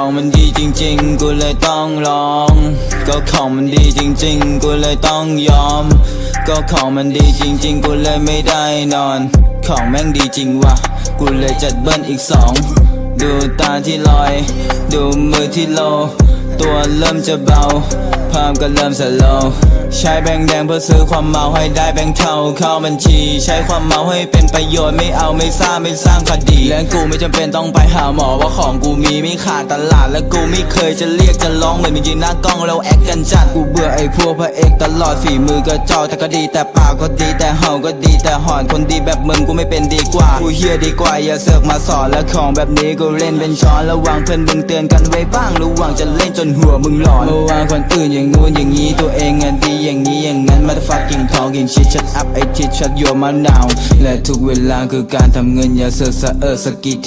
ของมันดีจริงๆกูเลยต้องลองก็ของมันดีจริงๆกูเลยต้องยอมก็ของมันดีจริงๆกูเลยไม่ได้นอนของแม่งดีจริงวะกูเลยจัดเบิ้ลอีกสองดูตาที่ลอยดูมือที่โลตัวเริ่มจะเบาภาพก็เริ่มสโลว์ใช้แบงค์แดงเพื่อซื้อความเมาให้ได้แบงค์เท่าเข้าบัญชีใช้ความเมาให้เป็นประโยชน์ไม่เอาไม่สร้างคดีและกูไม่จำเป็นต้องไปหาหมอว่าของกูมีไม่ขาดตลาดและกูไม่เคยจะเรียกจะร้องเหมือนยืนหน้ากล้องแล้วแอคกันจัดกูเบื่อไอ้พวกพระเอกตลอดฝีมือก็จอแต่ก็ดีแต่ปากก็ดีแต่เห่าก็ดีแต่หอนคนดีแบบมึงกูไม่เป็นดีกว่ากูเฮียดีกว่าอย่าเสือกมาสอนและของแบบนี้กูเล่นเป็นช้อนระวังเพื่อนมึงเตือนกันไว้บ้างระวังจะเล่นจนหัวมึงหลอนระวังคนอื่นอย่างงู้นอย่างงี้ตัวเองดีอย่างนี้อย่างนั้น motherfucking talking shit shut up ไอ้ทิช shut your mouth now และทุกเวลาคือการทำเงินอย่าเสือกสะสกีที